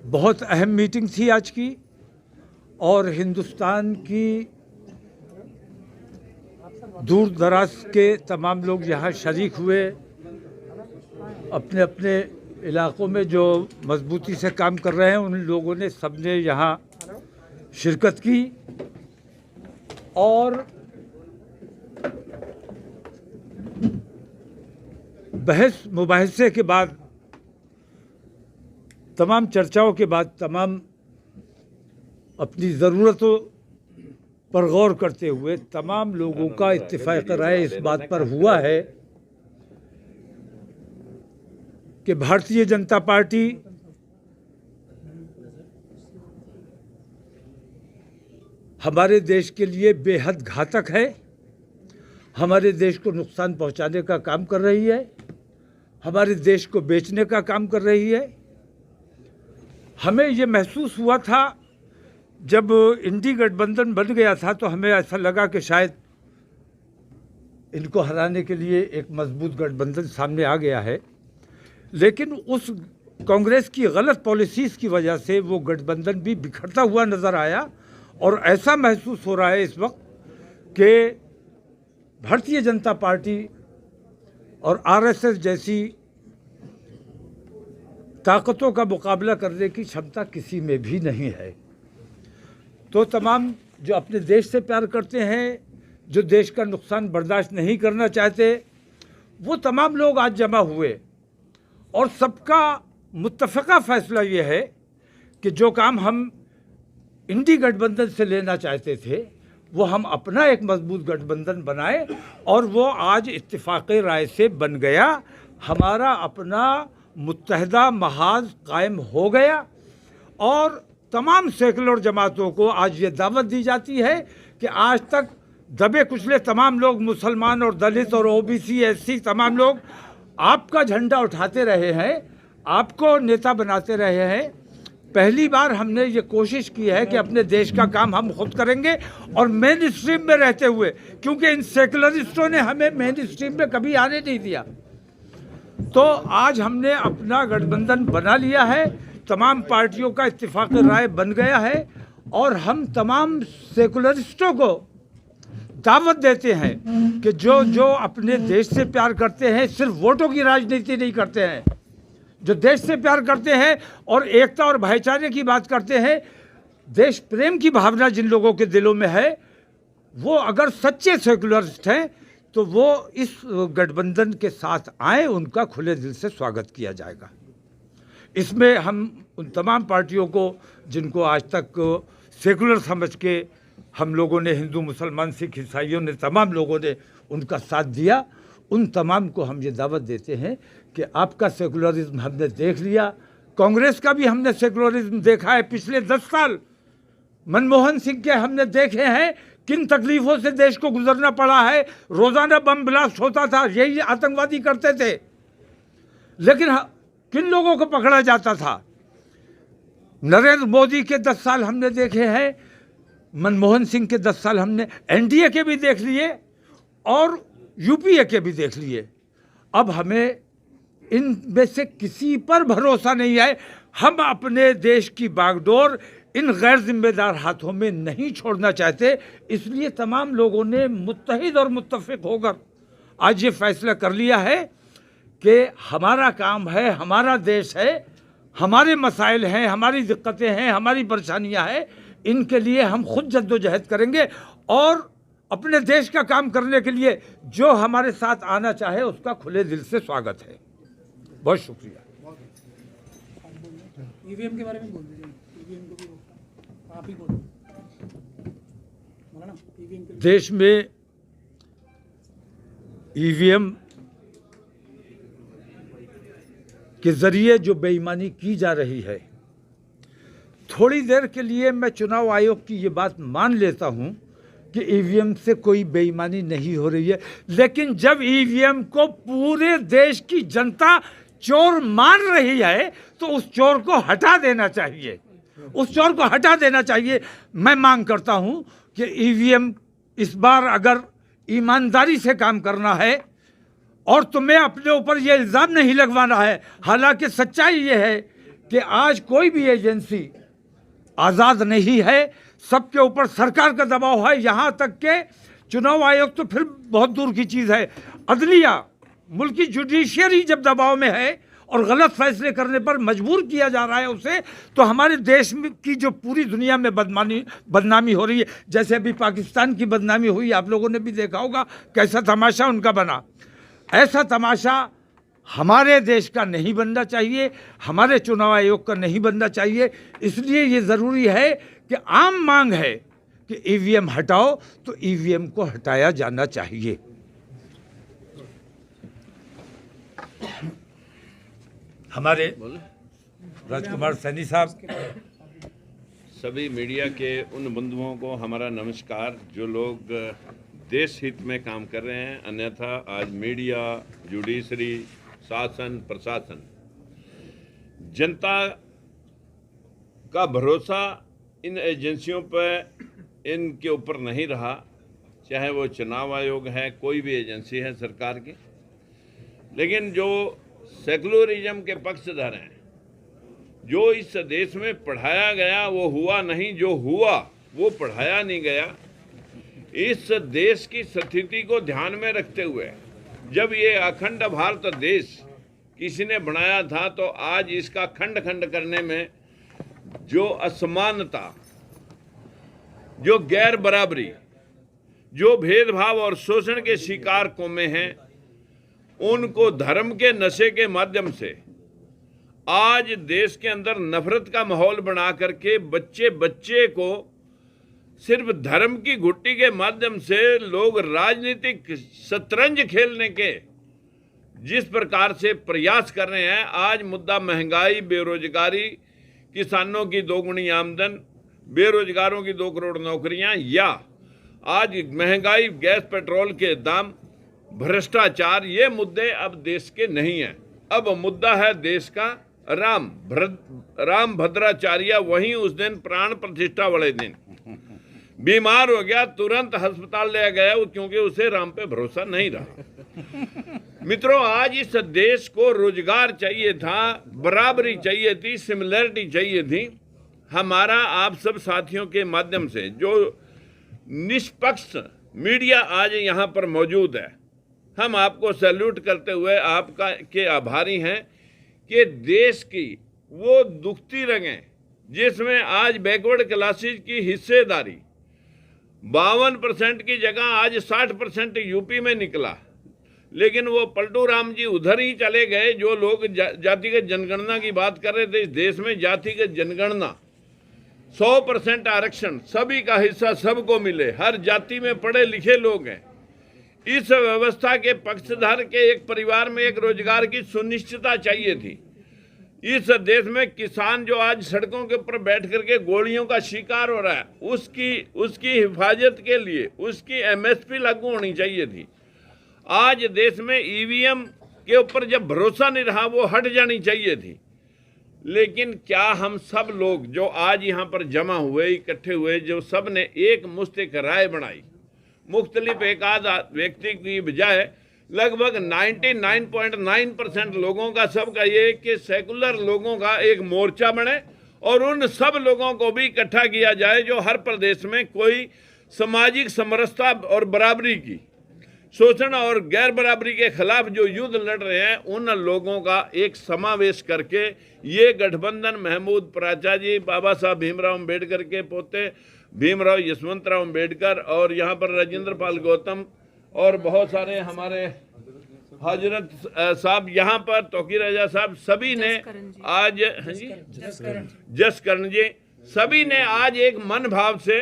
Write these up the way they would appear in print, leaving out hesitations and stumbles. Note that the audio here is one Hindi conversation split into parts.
बहुत अहम मीटिंग थी आज की और हिंदुस्तान की दूर दराज के तमाम लोग यहाँ शरीक हुए। अपने अपने इलाकों में जो मजबूती से काम कर रहे हैं उन लोगों ने सबने यहाँ शिरकत की और बहस मुबाहिसे के बाद, तमाम चर्चाओं के बाद, तमाम अपनी ज़रूरतों पर गौर करते हुए तमाम लोगों का इत्तेफाक राय इस बात पर हुआ है कि भारतीय जनता पार्टी हमारे देश के लिए बेहद घातक है, हमारे देश को नुकसान पहुंचाने का काम कर रही है, हमारे देश को बेचने का काम कर रही है। हमें ये महसूस हुआ था जब इंडी गठबंधन बन गया था तो हमें ऐसा लगा कि शायद इनको हराने के लिए एक मजबूत गठबंधन सामने आ गया है, लेकिन उस कांग्रेस की गलत पॉलिसीज़ की वजह से वो गठबंधन भी बिखरता हुआ नज़र आया और ऐसा महसूस हो रहा है इस वक्त कि भारतीय जनता पार्टी और आरएसएस जैसी ताकतों का मुकाबला करने की क्षमता किसी में भी नहीं है। तो तमाम जो अपने देश से प्यार करते हैं, जो देश का नुकसान बर्दाश्त नहीं करना चाहते, वो तमाम लोग आज जमा हुए और सबका मुत्तफ़क़ा फ़ैसला ये है कि जो काम हम इंडी गठबंधन से लेना चाहते थे वो हम अपना एक मजबूत गठबंधन बनाए और वो आज इत्तेफाक़ राय से बन गया। हमारा अपना मुत्तहदा महाज कायम हो गया और तमाम सेकुलर जमातों को आज ये दावत दी जाती है कि आज तक दबे कुचले तमाम लोग, मुसलमान और दलित और ओबीसी, एससी, तमाम लोग आपका झंडा उठाते रहे हैं, आपको नेता बनाते रहे हैं। पहली बार हमने ये कोशिश की है कि अपने देश का काम हम खुद करेंगे और मेन स्ट्रीम में रहते हुए, क्योंकि इन सेकुलरिस्टों ने हमें मेन स्ट्रीम में कभी आने नहीं दिया। तो आज हमने अपना गठबंधन बना लिया है, तमाम पार्टियों का इत्तेफाक राय बन गया है और हम तमाम सेकुलरिस्टों को दावत देते हैं कि जो अपने देश से प्यार करते हैं, सिर्फ वोटों की राजनीति नहीं करते हैं, जो देश से प्यार करते हैं और एकता और भाईचारे की बात करते हैं, देश प्रेम की भावना जिन लोगों के दिलों में है, वो अगर सच्चे सेकुलरिस्ट हैं तो वो इस गठबंधन के साथ आए, उनका खुले दिल से स्वागत किया जाएगा। इसमें हम उन तमाम पार्टियों को जिनको आज तक सेकुलर समझ के हम लोगों ने, हिंदू, मुसलमान, सिख, ईसाइयों ने, तमाम लोगों ने उनका साथ दिया, उन तमाम को हम ये दावत देते हैं कि आपका सेकुलरिज्म हमने देख लिया, कांग्रेस का भी हमने सेकुलरिज्म देखा है। पिछले 10 साल मनमोहन सिंह के हमने देखे हैं किन तकलीफ़ों से देश को गुजरना पड़ा है। रोज़ाना बम ब्लास्ट होता था, यही आतंकवादी करते थे, लेकिन किन लोगों को पकड़ा जाता था। नरेंद्र मोदी के 10 साल हमने देखे हैं, मनमोहन सिंह के 10 साल हमने एनडीए के भी देख लिए और यूपीए के भी देख लिए। अब हमें इनमें से किसी पर भरोसा नहीं है। हम अपने देश की बागडोर इन गैर जिम्मेदार हाथों में नहीं छोड़ना चाहते, इसलिए तमाम लोगों ने मुत्तहिद और मुत्तफिक होकर आज ये फैसला कर लिया है कि हमारा काम है, हमारा देश है, हमारे मसाइल हैं, हमारी दिक्कतें हैं, हमारी परेशानियां हैं, इनके लिए हम खुद जद्दोजहद करेंगे और अपने देश का काम करने के लिए जो हमारे साथ आना चाहे उसका खुले दिल से स्वागत है। बहुत शुक्रिया। ईवीएम के बारे में बोल दीजिए। ईवीएम को भी आप ही बोलो ना। ईवीएम के देश में ईवीएम के जरिए जो बेईमानी की जा रही है, थोड़ी देर के लिए मैं चुनाव आयोग की ये बात मान लेता हूं कि ईवीएम से कोई बेईमानी नहीं हो रही है, लेकिन जब ईवीएम को पूरे देश की जनता चोर मान रही है तो उस चोर को हटा देना चाहिए, उस चोर को हटा देना चाहिए। मैं मांग करता हूं कि ईवीएम इस बार अगर ईमानदारी से काम करना है और तुम्हें अपने ऊपर ये इल्ज़ाम नहीं लगवाना है, हालांकि सच्चाई ये है कि आज कोई भी एजेंसी आज़ाद नहीं है, सबके ऊपर सरकार का दबाव है। यहाँ तक के चुनाव आयोग तो फिर बहुत दूर की चीज़ है, अदलिया, मुल्क की जुडिशियरी जब दबाव में है और गलत फैसले करने पर मजबूर किया जा रहा है उसे, तो हमारे देश में की जो पूरी दुनिया में बदनामी हो रही है, जैसे अभी पाकिस्तान की बदनामी हुई, आप लोगों ने भी देखा होगा कैसा तमाशा उनका बना। ऐसा तमाशा हमारे देश का नहीं बनना चाहिए, हमारे चुनाव आयोग का नहीं बनना चाहिए। इसलिए ये ज़रूरी है कि आम मांग है कि ईवीएम हटाओ, तो ईवीएम को हटाया जाना चाहिए। हमारे राजकुमार सैनी साहब, सभी मीडिया के उन बंधुओं को हमारा नमस्कार जो लोग देश हित में काम कर रहे हैं। अन्यथा आज मीडिया, जुडिशरी, शासन, प्रशासन, जनता का भरोसा इन एजेंसियों पर, इनके ऊपर नहीं रहा, चाहे वो चुनाव आयोग है, कोई भी एजेंसी है सरकार की। लेकिन जो सेकुलरिज्म के पक्षधर हैं, जो इस देश में पढ़ाया गया वो हुआ नहीं, जो हुआ वो पढ़ाया नहीं गया। इस देश की स्थिति को ध्यान में रखते हुए जब ये अखंड भारत देश किसी ने बनाया था, तो आज इसका खंड खंड करने में जो असमानता, जो गैर बराबरी, जो भेदभाव और शोषण के शिकार कौमें हैं, उनको धर्म के नशे के माध्यम से आज देश के अंदर नफरत का माहौल बना करके बच्चे बच्चे को सिर्फ धर्म की घुट्टी के माध्यम से लोग राजनीतिक शतरंज खेलने के जिस प्रकार से प्रयास कर रहे हैं। आज मुद्दा महंगाई, बेरोजगारी, किसानों की दोगुनी आमदन, बेरोजगारों की 2 करोड़ नौकरियां, या आज महंगाई, गैस पेट्रोल के दाम, भ्रष्टाचार, ये मुद्दे अब देश के नहीं हैं। अब मुद्दा है देश का राम भद्राचार्य वहीं उस दिन प्राण प्रतिष्ठा वाले दिन बीमार हो गया, तुरंत अस्पताल ले गया क्योंकि उसे राम पे भरोसा नहीं रहा। मित्रों, आज इस देश को रोजगार चाहिए था, बराबरी चाहिए थी, सिमिलरिटी चाहिए थी। हमारा आप सब साथियों के माध्यम से जो निष्पक्ष मीडिया आज यहाँ पर मौजूद है, हम आपको सैल्यूट करते हुए आपका के आभारी हैं कि देश की वो दुखती रगें जिसमें आज बैकवर्ड क्लासेस की हिस्सेदारी 52% की जगह आज 60% यूपी में निकला। लेकिन वो पलटू राम जी उधर ही चले गए जो लोग जातिगत जनगणना की बात कर रहे थे। इस देश में जातिगत जनगणना, 100% आरक्षण, सभी का हिस्सा सबको मिले, हर जाति में पढ़े लिखे लोग हैं। इस व्यवस्था के पक्षधर के एक परिवार में एक रोजगार की सुनिश्चितता चाहिए थी। इस देश में किसान जो आज सड़कों के ऊपर बैठ करके गोलियों का शिकार हो रहा है, उसकी हिफाजत के लिए उसकी एमएसपी लागू होनी चाहिए थी। आज देश में ईवीएम के ऊपर जब भरोसा नहीं रहा, वो हट जानी चाहिए थी। लेकिन क्या हम सब लोग जो आज यहाँ पर जमा हुए, इकट्ठे हुए, जो सब ने एक मुश्त एक राय बनाई, मुख्तलिफ एक आध व्यक्ति की बजाय लगभग 99.9% लोगों का सबका ये कि सेकुलर लोगों का एक मोर्चा बने और उन सब लोगों को भी इकट्ठा किया जाए जो हर प्रदेश में कोई सामाजिक समरसता और बराबरी की, शोषण और गैर बराबरी के खिलाफ जो युद्ध लड़ रहे हैं, उन लोगों का एक समावेश करके ये गठबंधन महमूद पराचा जी, बाबा साहब भीमराव अम्बेडकर के पोते भीमराव यशवंतराव अम्बेडकर और यहाँ पर राजेंद्र पाल गौतम और बहुत सारे हमारे हजरत साहब यहाँ पर, तोकी राजा साहब, सभी ने आज, जसकरण जी, सभी ने आज एक मन भाव से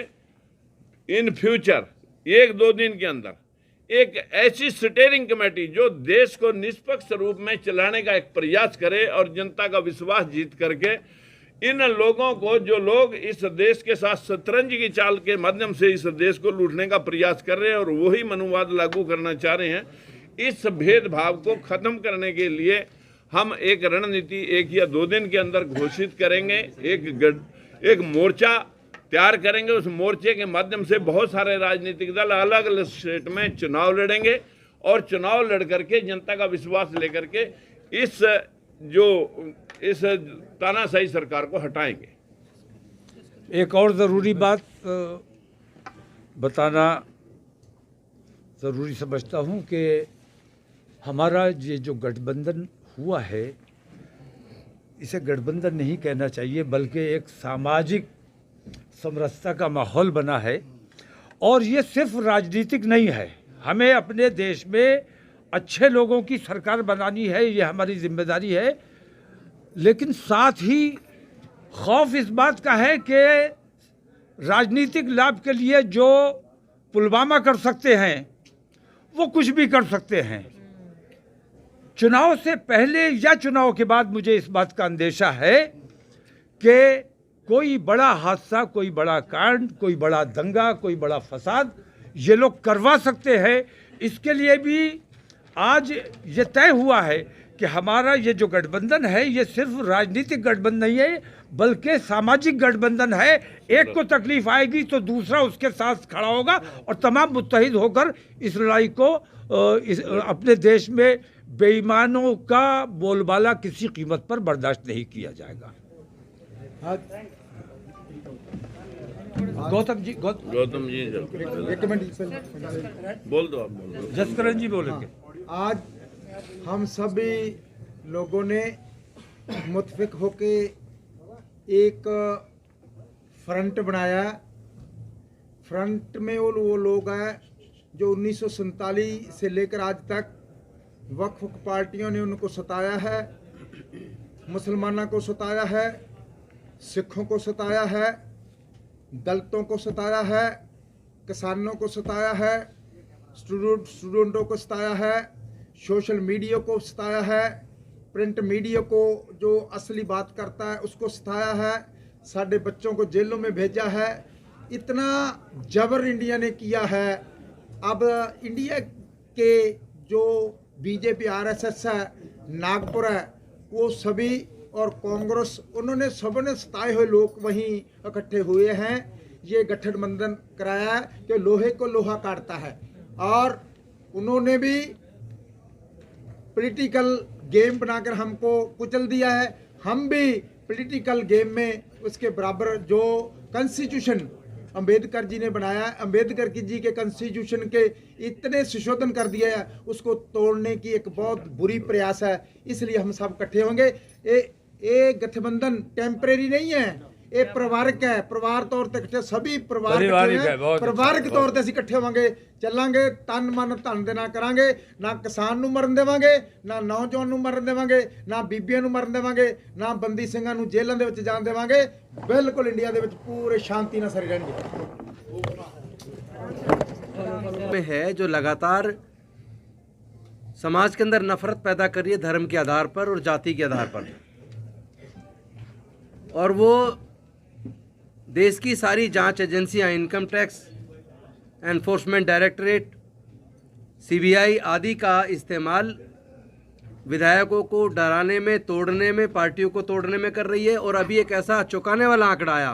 इन फ्यूचर 1-2 दिन के अंदर एक ऐसी स्टीयरिंग कमेटी जो देश को निष्पक्ष रूप में चलाने का एक प्रयास करे और जनता का विश्वास जीत करके इन लोगों को, जो लोग इस देश के साथ शतरंज की चाल के माध्यम से इस देश को लूटने का प्रयास कर रहे हैं और वही मनुवाद लागू करना चाह रहे हैं, इस भेदभाव को खत्म करने के लिए हम एक रणनीति 1 या 2 दिन के अंदर घोषित करेंगे। एक मोर्चा तैयार करेंगे। उस मोर्चे के माध्यम से बहुत सारे राजनीतिक दल अलग अलग स्टेट में चुनाव लड़ेंगे और चुनाव लड़ करके जनता का विश्वास लेकर के इस तानाशाही सरकार को हटाएंगे। एक और ज़रूरी बात बताना ज़रूरी समझता हूँ कि हमारा ये जो गठबंधन हुआ है, इसे गठबंधन नहीं कहना चाहिए बल्कि एक सामाजिक समरसता का माहौल बना है। और ये सिर्फ राजनीतिक नहीं है, हमें अपने देश में अच्छे लोगों की सरकार बनानी है, ये हमारी जिम्मेदारी है। लेकिन साथ ही खौफ इस बात का है कि राजनीतिक लाभ के लिए जो पुलवामा कर सकते हैं वो कुछ भी कर सकते हैं। चुनाव से पहले या चुनाव के बाद मुझे इस बात का अंदेशा है कि कोई बड़ा हादसा, कोई बड़ा कांड, कोई बड़ा दंगा, कोई बड़ा फसाद ये लोग करवा सकते हैं। इसके लिए भी आज ये तय हुआ है कि हमारा ये जो गठबंधन है ये सिर्फ राजनीतिक गठबंधन नहीं है बल्कि सामाजिक गठबंधन है। एक को तकलीफ आएगी तो दूसरा उसके साथ खड़ा होगा और तमाम मुत्तहिद होकर इस लड़ाई को अपने देश में बेईमानों का बोलबाला किसी कीमत पर बर्दाश्त नहीं किया जाएगा। गौतम जी एक मिनट बोल दो, आप बोल दो। जसकरण जी बोलेंगे। आज हम सभी लोगों ने मुत्फिक होके एक फ्रंट बनाया। फ्रंट में वो लोग हैं जो 1947 से लेकर आज तक वक्फ पार्टियों ने उनको सताया है, मुसलमानों को सताया है, सिखों को सताया है, दलितों को सताया है, किसानों को सताया है, स्टूडेंटों को सताया है, सोशल मीडिया को सताया है, प्रिंट मीडिया को जो असली बात करता है उसको सताया है, साढ़े बच्चों को जेलों में भेजा है। इतना जबर इंडिया ने किया है। अब इंडिया के जो बीजेपी आरएसएस है, नागपुर है, वो सभी और कांग्रेस, उन्होंने सबने सताए हुए लोग वहीं इकट्ठे हुए हैं। ये गठबंधन कराया है कि लोहे को लोहा काटता है और उन्होंने भी पॉलिटिकल गेम बनाकर हमको कुचल दिया है। हम भी पॉलिटिकल गेम में उसके बराबर जो कॉन्स्टिट्यूशन अंबेडकर जी ने बनाया, अंबेडकर जी के कॉन्स्टिट्यूशन के इतने संशोधन कर दिया है, उसको तोड़ने की एक बहुत बुरी प्रयास है। इसलिए हम सब इकट्ठे होंगे। ये गठबंधन टेम्परेरी नहीं है, ये परिवारिक है। परिवार तौर पर इकट्ठे सभी परिवारिक तौर पर ਅਸੀਂ ਇਕੱਠੇ ਹੋਵਾਂਗੇ, ਚੱਲਾਂਗੇ। ਤਨ ਮਨ ਧਨ ਦੇ ਨਾਲ ਕਰਾਂਗੇ। ਨਾ ਕਿਸਾਨ ਨੂੰ ਮਰਨ ਦੇਵਾਂਗੇ, ਨਾ ਨੌਜਵਾਨ ਨੂੰ ਮਰਨ ਦੇਵਾਂਗੇ, ਨਾ ਬੀਬੀਆਂ ਨੂੰ ਮਰਨ ਦੇਵਾਂਗੇ, ਨਾ ਬੰਦੀ ਸਿੰਘਾਂ ਨੂੰ ਜੇਲ੍ਹਾਂ ਦੇ ਵਿੱਚ ਜਾਣ ਦੇਵਾਂਗੇ। ਬਿਲਕੁਲ ਇੰਡੀਆ ਦੇ ਵਿੱਚ ਪੂਰੇ ਸ਼ਾਂਤੀ ਨਾਲ ਸਾਰੇ ਰਹਿਣਗੇ। में है जो लगातार समाज के अंदर नफरत पैदा कर रही है धर्म के आधार पर और जाति के आधार पर, और वो देश की सारी जांच एजेंसियां, income tax, enforcement directorate, CBI आदि का इस्तेमाल विधायकों को डराने में, तोड़ने में, पार्टियों को तोड़ने में कर रही है। और अभी एक ऐसा चौंकाने वाला आंकड़ा आया,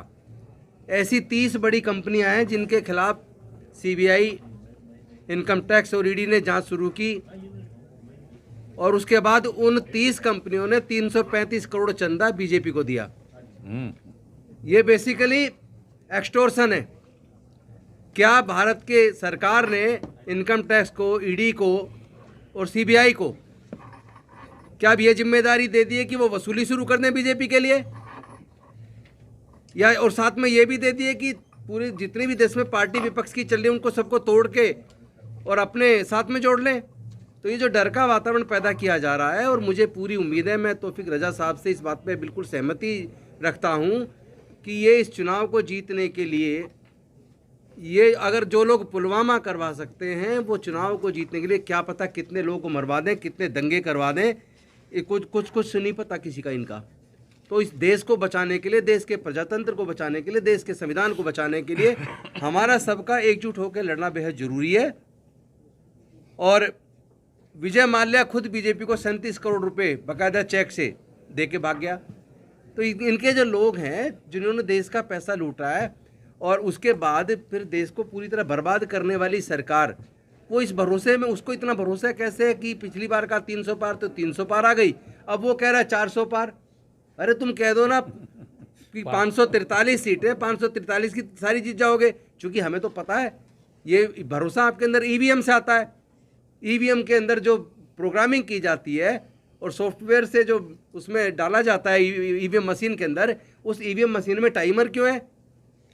ऐसी 30 बड़ी कंपनियां हैं जिनके खिलाफ सीबीआई, इनकम टैक्स और ईडी ने जांच शुरू की, और उसके बाद उन 30 कंपनियों ने 335 करोड़ चंदा बीजेपी को दिया। ये बेसिकली एक्सटोर्शन है। क्या भारत के सरकार ने इनकम टैक्स को, ईडी को और सीबीआई को क्या अब ये जिम्मेदारी दे दी है कि वो वसूली शुरू कर दें बीजेपी के लिए, या और साथ में ये भी दे दी है कि पूरे जितने भी देश में पार्टी विपक्ष की चल रही है उनको सबको तोड़ के और अपने साथ में जोड़ लें? तो ये जो डर का वातावरण पैदा किया जा रहा है, और मुझे पूरी उम्मीद है, मैं तौफीक रजा साहब से इस बात पे बिल्कुल सहमति रखता हूँ कि ये इस चुनाव को जीतने के लिए, ये अगर जो लोग पुलवामा करवा सकते हैं वो चुनाव को जीतने के लिए क्या पता कितने लोगों को मरवा दें, कितने दंगे करवा दें, ये कुछ नहीं पता किसी का इनका। तो इस देश को बचाने के लिए, देश के प्रजातंत्र को बचाने के लिए, देश के संविधान को बचाने के लिए हमारा सबका एकजुट होकर लड़ना बेहद ज़रूरी है। और विजय माल्या खुद बीजेपी को 37 करोड़ रुपए बाकायदा चेक से दे के भाग गया। तो इनके जो लोग हैं जिन्होंने देश का पैसा लूटा है और उसके बाद फिर देश को पूरी तरह बर्बाद करने वाली सरकार, वो इस भरोसे में, उसको इतना भरोसा कैसे है कि पिछली बार का 300 पार तो 300 पार आ गई, अब वो कह रहा है 400 पार। अरे तुम कह दो ना कि 543 सीटें, 543 की सारी जीत जाओगे, क्योंकि हमें तो पता है ये भरोसा आपके अंदर ईवीएम से आता है। ईवीएम के अंदर जो प्रोग्रामिंग की जाती है और सॉफ्टवेयर से जो उसमें डाला जाता है ईवीएम मशीन के अंदर, उस ईवीएम मशीन में टाइमर क्यों है?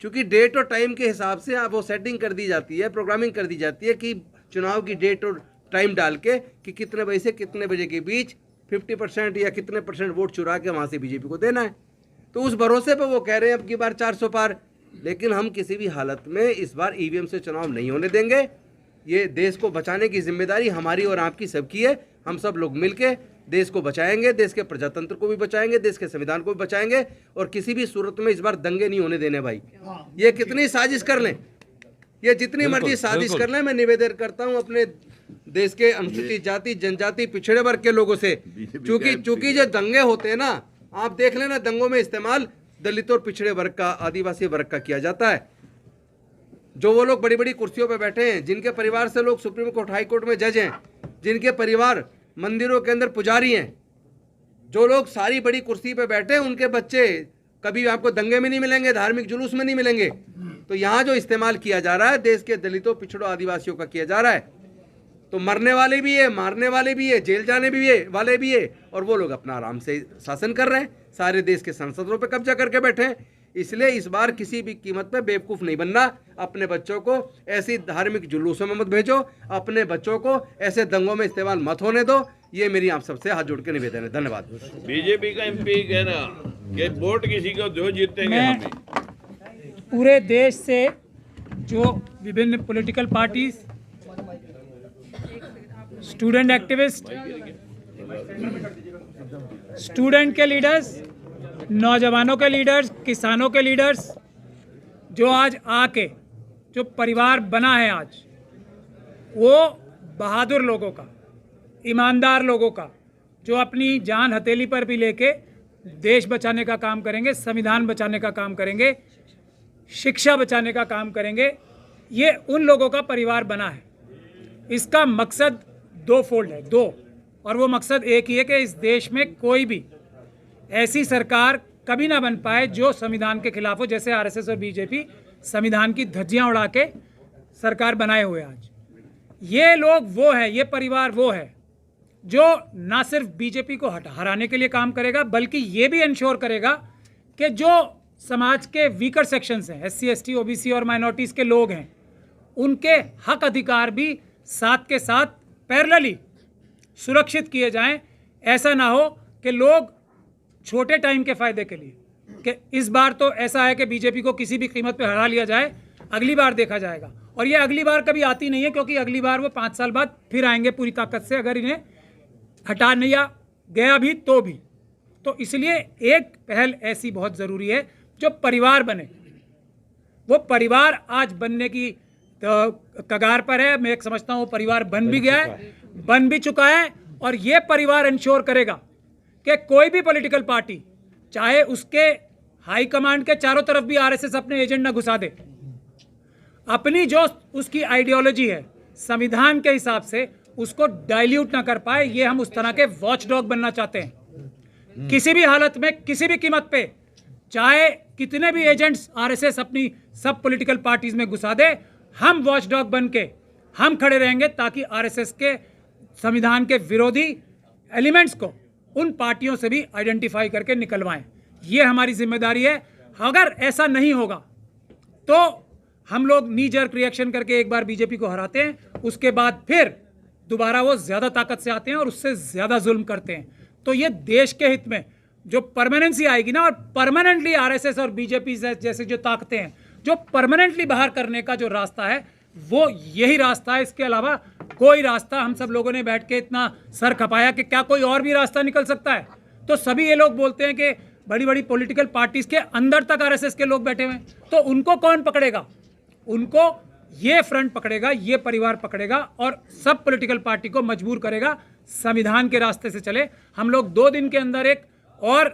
क्योंकि डेट और टाइम के हिसाब से आप वो सेटिंग कर दी जाती है, प्रोग्रामिंग कर दी जाती है कि चुनाव की डेट और टाइम डाल के कि कितने बजे से कितने बजे के बीच 50% या कितने % वोट चुरा के वहाँ से बीजेपी को देना है। तो उस भरोसे पर वो कह रहे हैं अब की बार 400 पार, लेकिन हम किसी भी हालत में इस बार ईवीएम से चुनाव नहीं होने देंगे। ये देश को बचाने की जिम्मेदारी हमारी और आपकी सबकी है। हम सब लोग मिलके देश को बचाएंगे, देश के प्रजातंत्र को भी बचाएंगे, देश के संविधान को भी बचाएंगे, और किसी भी सूरत में इस बार दंगे नहीं होने देने भाई। ये कितनी साजिश कर लें, ये जितनी मर्जी साजिश कर लें, मैं निवेदन करता हूं अपने देश के अनुसूचित जाति, जनजाति, पिछड़े वर्ग के लोगों से, चूंकि जो दंगे होते हैं ना, आप देख लेना, दंगों में इस्तेमाल दलित और पिछड़े वर्ग का, आदिवासी वर्ग का किया जाता है। जो वो लोग बड़ी बड़ी कुर्सियों पर बैठे हैं, जिनके परिवार से लोग सुप्रीम कोर्ट, हाई कोर्ट में जज हैं, जिनके परिवार मंदिरों के अंदर पुजारी हैं, जो लोग सारी बड़ी कुर्सी पे बैठे हैं, उनके बच्चे कभी आपको दंगे में नहीं मिलेंगे, धार्मिक जुलूस में नहीं मिलेंगे। तो यहाँ जो इस्तेमाल किया जा रहा है देश के दलितों, पिछड़ों, आदिवासियों का किया जा रहा है, तो मरने वाले भी है, मारने वाले भी है, जेल जाने भी है वाले भी है, और वो लोग अपना आराम से शासन कर रहे हैं, सारे देश के संसदों पे कब्जा करके बैठे हैं। इसलिए इस बार किसी भी कीमत पे बेवकूफ़ नहीं बनना। अपने बच्चों को ऐसी धार्मिक जुलूसों में मत भेजो, अपने बच्चों को ऐसे दंगों में इस्तेमाल मत होने दो। ये मेरी आप सबसे हाथ जोड़ के निवेदन है। धन्यवाद। बीजेपी का एमपी कहना कि वोट किसी को जो जीतेंगे मैं हम पूरे देश से जो विभिन्न political parties, student activist, student के लीडर्स, नौजवानों के लीडर्स, किसानों के लीडर्स, जो आज आके जो परिवार बना है आज, वो बहादुर लोगों का, ईमानदार लोगों का, जो अपनी जान हथेली पर भी लेके देश बचाने का काम करेंगे, संविधान बचाने का काम करेंगे, शिक्षा बचाने का काम करेंगे, ये उन लोगों का परिवार बना है। इसका मकसद दो फोल्ड है, दो, और वो मकसद एक ही है कि इस देश में कोई भी ऐसी सरकार कभी ना बन पाए जो संविधान के खिलाफ हो, जैसे आरएसएस और बीजेपी संविधान की धज्जियां उड़ा के सरकार बनाए हुए आज। ये लोग वो है, ये परिवार वो है जो ना सिर्फ बीजेपी को हराने के लिए काम करेगा, बल्कि ये भी इंश्योर करेगा कि जो समाज के वीकर सेक्शंस हैं, एससी, एसटी, ओबीसी और माइनॉरिटीज़ के लोग हैं, उनके हक अधिकार भी साथ के साथ पैरेलली सुरक्षित किए जाएं। ऐसा ना हो कि लोग छोटे टाइम के फ़ायदे के लिए, कि इस बार तो ऐसा है कि बीजेपी को किसी भी कीमत पे हरा लिया जाए, अगली बार देखा जाएगा। और ये अगली बार कभी आती नहीं है, क्योंकि अगली बार वो 5 साल बाद फिर आएंगे पूरी ताकत से, अगर इन्हें हटा नहीं गया भी तो भी। तो इसलिए एक पहल ऐसी बहुत ज़रूरी है जो परिवार बने। वो परिवार आज बनने की कगार पर है। मैं एक समझता हूँ परिवार बन भी गया है, बन भी चुका है, और ये परिवार इंश्योर करेगा कि कोई भी पॉलिटिकल पार्टी, चाहे उसके हाई कमांड के चारों तरफ भी आरएसएस अपने एजेंट ना घुसा दे, अपनी जो उसकी आइडियोलॉजी है संविधान के हिसाब से उसको डाइल्यूट ना कर पाए। ये हम उस तरह के वॉच डॉग बनना चाहते हैं। किसी भी हालत में, किसी भी कीमत पे, चाहे कितने भी एजेंट्स आरएसएस अपनी सब पॉलिटिकल पार्टीज में घुसा दे, हम वॉच डॉग बन के हम खड़े रहेंगे, ताकि आरएसएस के संविधान के विरोधी एलिमेंट्स को उन पार्टियों से भी आइडेंटिफाई करके निकलवाएं। ये हमारी जिम्मेदारी है। अगर ऐसा नहीं होगा तो हम लोग नी जर्क रिएक्शन करके एक बार बीजेपी को हराते हैं, उसके बाद फिर दोबारा वो ज़्यादा ताकत से आते हैं और उससे ज़्यादा जुल्म करते हैं। तो ये देश के हित में जो परमानेंसी आएगी ना, और परमानेंटली आरएसएस और बीजेपी जैसे जो ताकतें हैं, जो परमानेंटली बाहर करने का जो रास्ता है, वो यही रास्ता है। इसके अलावा कोई रास्ता, हम सब लोगों ने बैठ के इतना सर खपाया कि क्या कोई और भी रास्ता निकल सकता है। तो सभी ये लोग बोलते हैं कि बड़ी बड़ी पॉलिटिकल पार्टीज के अंदर तक आरएसएस के लोग बैठे हुए हैं, तो उनको कौन पकड़ेगा? उनको ये फ्रंट पकड़ेगा, ये परिवार पकड़ेगा, और सब पॉलिटिकल पार्टी को मजबूर करेगा संविधान के रास्ते से चले। हम लोग 2 दिन के अंदर एक और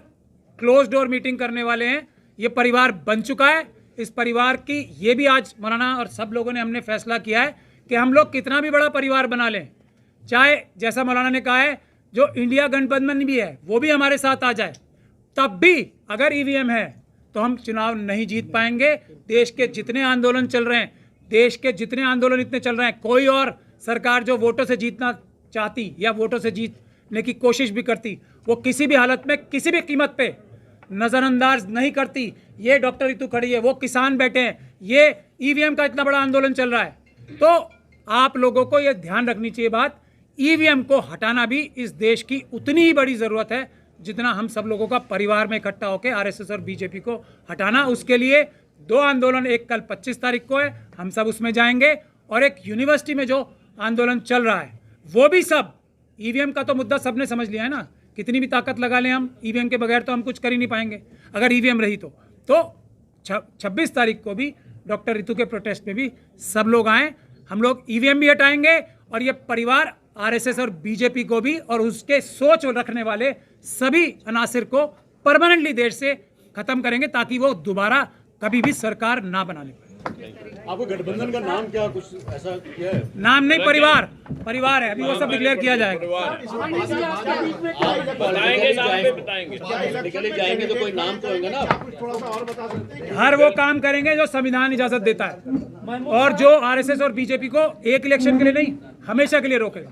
क्लोज डोर मीटिंग करने वाले हैं। ये परिवार बन चुका है। इस परिवार की ये भी आज मौलाना और सब लोगों ने हमने फैसला किया है कि हम लोग कितना भी बड़ा परिवार बना लें, चाहे जैसा मौलाना ने कहा है जो इंडिया गठबंधन भी है वो भी हमारे साथ आ जाए, तब भी अगर ईवीएम है तो हम चुनाव नहीं जीत पाएंगे। देश के जितने आंदोलन चल रहे हैं, देश के जितने आंदोलन इतने चल रहे हैं, कोई और सरकार जो वोटों से जीतना चाहती या वोटों से जीतने की कोशिश भी करती, वो किसी भी हालत में किसी भी कीमत पे नज़रअंदाज नहीं करती। ये डॉक्टर रितु खड़ी है, वो किसान बैठे हैं, ये ईवीएम का इतना बड़ा आंदोलन चल रहा है। तो आप लोगों को ये ध्यान रखनी चाहिए बात, ईवीएम को हटाना भी इस देश की उतनी ही बड़ी ज़रूरत है जितना हम सब लोगों का परिवार में इकट्ठा होकर आरएसएस और बीजेपी को हटाना। उसके लिए 2 आंदोलन, एक कल 25 तारीख को है, हम सब उसमें जाएंगे, और एक यूनिवर्सिटी में जो आंदोलन चल रहा है वो भी सब, ईवीएम का तो मुद्दा सबने समझ लिया है ना, कितनी भी ताकत लगा लें हम, ईवीएम के बगैर तो हम कुछ कर ही नहीं पाएंगे। अगर ईवीएम रही तो 26 तारीख को भी डॉक्टर रितु के प्रोटेस्ट में भी सब लोग आएँ। हम लोग ईवीएम भी हटाएंगे और ये परिवार आरएसएस और बीजेपी को भी और उसके सोच रखने वाले सभी अनासिर को परमानेंटली देश से खत्म करेंगे, ताकि वो दोबारा कभी भी सरकार ना बनाने पाए। आपको गठबंधन का नाम क्या कुछ ऐसा किया है? नाम नहीं, परिवार है, अभी वो सब डिक्लेयर किया जाएगा। बताएंगे, नाम भी बताएंगे। निकले जाएंगे तो कोई नाम तो होगा ना। हर वो काम करेंगे जो संविधान इजाजत देता है, और जो आरएसएस और बीजेपी को एक इलेक्शन के लिए नहीं, हमेशा के लिए रोकेगा।